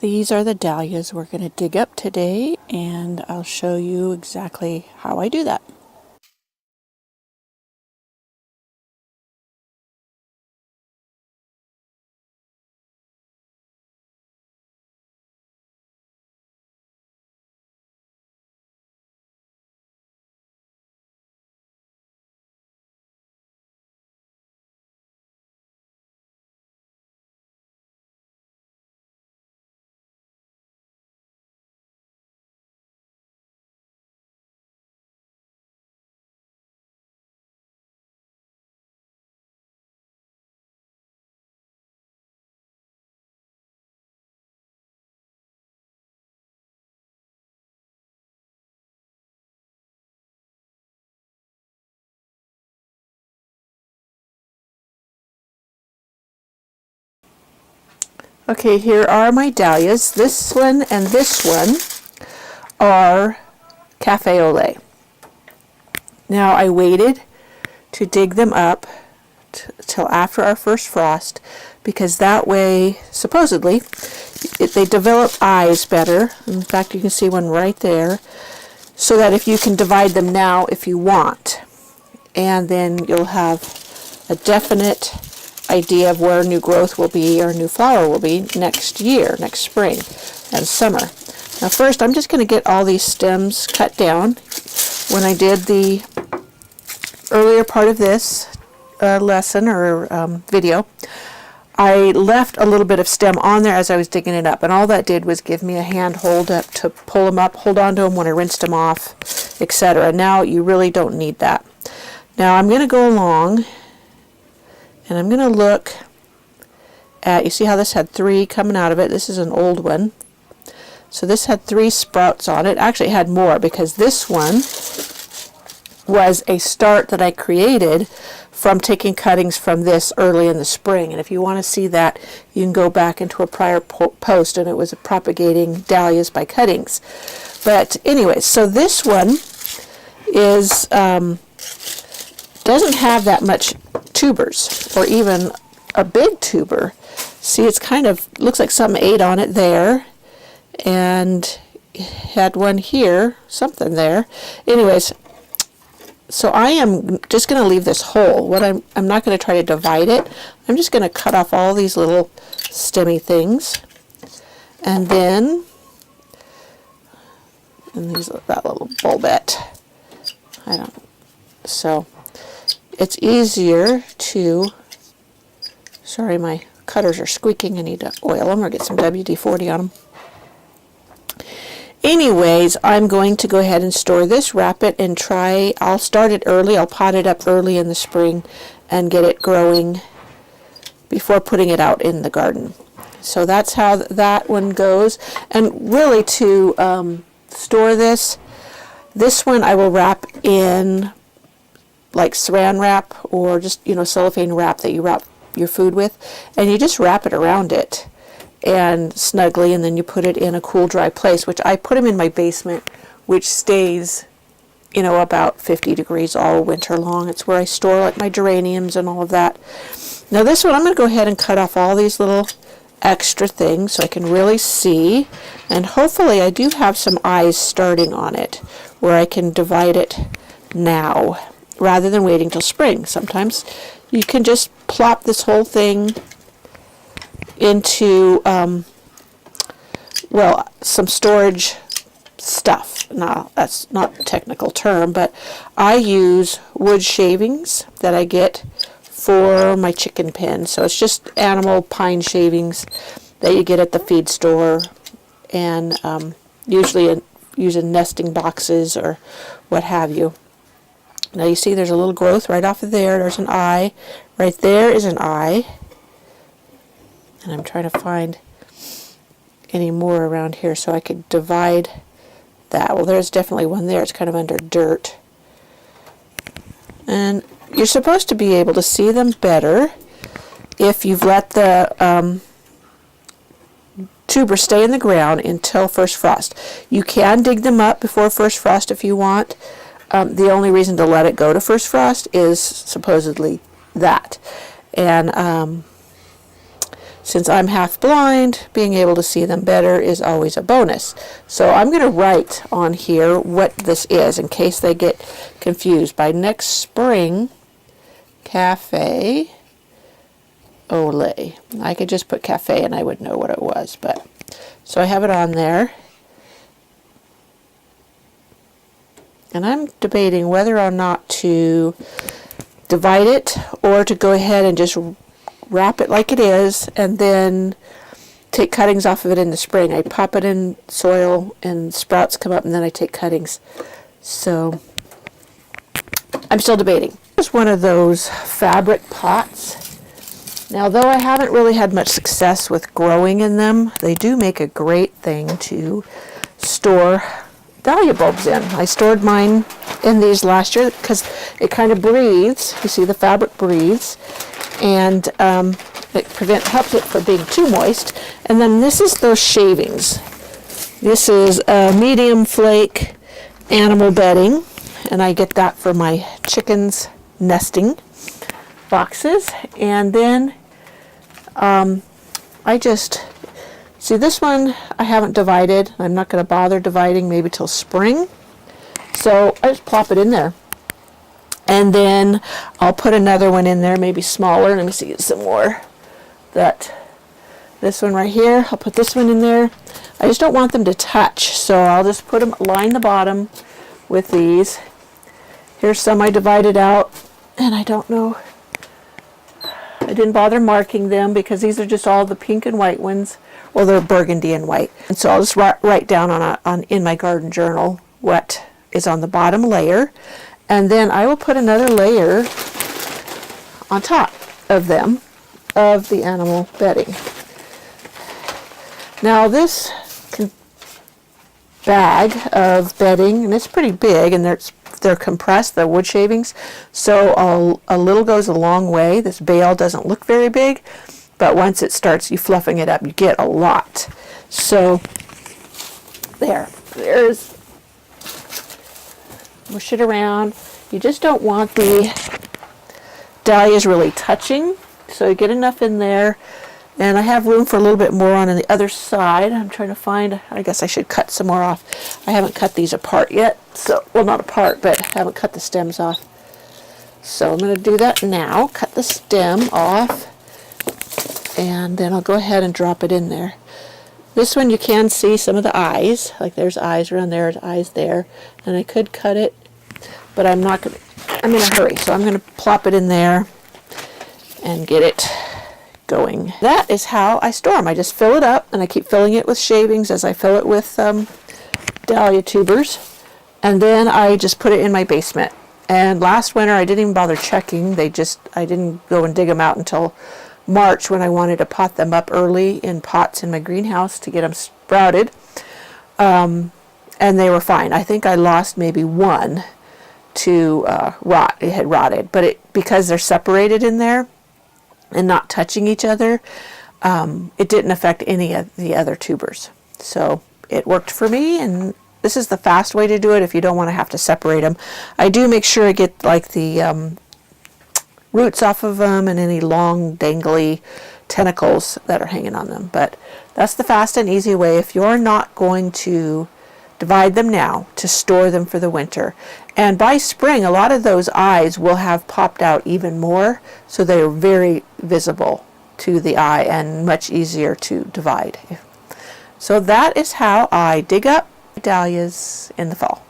These are the dahlias we're going to dig up today, and I'll show you exactly how I do that. Okay, here are my dahlias. This one and this one are cafe au lait. Now I waited to dig them up till after our first frost, because that way, supposedly, they develop eyes better. In fact, you can see one right there, so that if you can divide them now if you want, and then you'll have a definite idea of where new growth will be or new flower will be next year, next spring and summer. Now first I'm just going to get all these stems cut down. When I did the earlier part of this lesson or video, I left a little bit of stem on there as I was digging it up, and all that did was give me a hand hold up to pull them up, hold on to them when I rinsed them off, etc. Now you really don't need that. Now I'm going to go along and I'm going to look at, you see how this had 3 coming out of it? This is an old one. So this had 3 sprouts on it. Actually, it had more, because this one was a start that I created from taking cuttings from this early in the spring. And if you want to see that, you can go back into a prior post, and it was propagating dahlias by cuttings. But anyway, so this one is doesn't have that much tubers, or even a big tuber. See, it's kind of looks like something ate on it there, and had one here, something there. Anyways, so I am just going to leave this whole. What I'm not going to try to divide it. I'm just going to cut off all these little stemmy things, and then that little bulbette. So it's easier to, sorry, my cutters are squeaking. I need to oil them or get some WD-40 on them. Anyways, I'm going to go ahead and store this, wrap it, and I'll start it early. I'll pot it up early in the spring and get it growing before putting it out in the garden. So that's how that one goes. And really, to store this one I will wrap in like saran wrap, or just, cellophane wrap that you wrap your food with, and you just wrap it around it and snugly, and then you put it in a cool, dry place, which I put them in my basement, which stays, about 50 degrees all winter long. It's where I store like my geraniums and all of that. Now this one, I'm going to go ahead and cut off all these little extra things so I can really see, and hopefully I do have some eyes starting on it where I can divide it now rather than waiting till spring. Sometimes you can just plop this whole thing into some storage stuff. Now that's not a technical term, but I use wood shavings that I get for my chicken pen. So it's just animal pine shavings that you get at the feed store, and usually use in nesting boxes or what have you. Now you see there's a little growth right off of there. There's an eye. Right there is an eye. And I'm trying to find any more around here so I could divide that. Well, there's definitely one there. It's kind of under dirt. And you're supposed to be able to see them better if you've let the tuber stay in the ground until first frost. You can dig them up before first frost if you want. The only reason to let it go to first frost is supposedly that. And since I'm half blind, being able to see them better is always a bonus. So I'm going to write on here what this is in case they get confused. By next spring, Cafe Ole. I could just put cafe and I would know what it was, but so I have it on there. And I'm debating whether or not to divide it or to go ahead and just wrap it like it is and then take cuttings off of it in the spring. I pop it in soil and sprouts come up and then I take cuttings. So I'm still debating. Here's one of those fabric pots. Now, though I haven't really had much success with growing in them, they do make a great thing to store dahlia bulbs in. I stored mine in these last year because it kind of breathes. You see the fabric breathes, and it helps it from being too moist. And then this is those shavings. This is a medium flake animal bedding, and I get that for my chickens' nesting boxes. And then I just see this one I haven't divided. I'm not going to bother dividing maybe till spring. So I just plop it in there. And then I'll put another one in there, maybe smaller. Let me see some more. This one right here, I'll put this one in there. I just don't want them to touch, so I'll just put them, line the bottom with these. Here's some I divided out, and I don't know. I didn't bother marking them because these are just all the pink and white ones. Well, they're burgundy and white. And so I'll just write down in my garden journal what is on the bottom layer. And then I will put another layer on top of them, of the animal bedding. Now this bag of bedding, and it's pretty big, and they're compressed, the wood shavings, so a little goes a long way. This bale doesn't look very big, but once it starts you fluffing it up, you get a lot. So there's, mush it around. You just don't want the dahlias really touching, so you get enough in there. And I have room for a little bit more on the other side. I'm trying to find, I guess I should cut some more off. I haven't cut these apart yet. So, well, not apart, but I haven't cut the stems off. So I'm going to do that now. Cut the stem off. And then I'll go ahead and drop it in there. This one you can see some of the eyes. Like there's eyes around there, there's eyes there. And I could cut it, but I'm not going to. I'm in a hurry. So I'm going to plop it in there and get it going. That is how I store them. I just fill it up, and I keep filling it with shavings as I fill it with dahlia tubers, and then I just put it in my basement. And last winter I didn't even bother checking. I didn't go and dig them out until March when I wanted to pot them up early in pots in my greenhouse to get them sprouted, and they were fine. I think I lost maybe one to rot. It had rotted, but because they're separated in there and not touching each other, it didn't affect any of the other tubers. So it worked for me, and this is the fast way to do it if you don't want to have to separate them. I do make sure I get like the roots off of them and any long dangly tentacles that are hanging on them. But that's the fast and easy way if you're not going to divide them now to store them for the winter. And by spring, a lot of those eyes will have popped out even more, so they are very visible to the eye and much easier to divide. So that is how I dig up dahlias in the fall.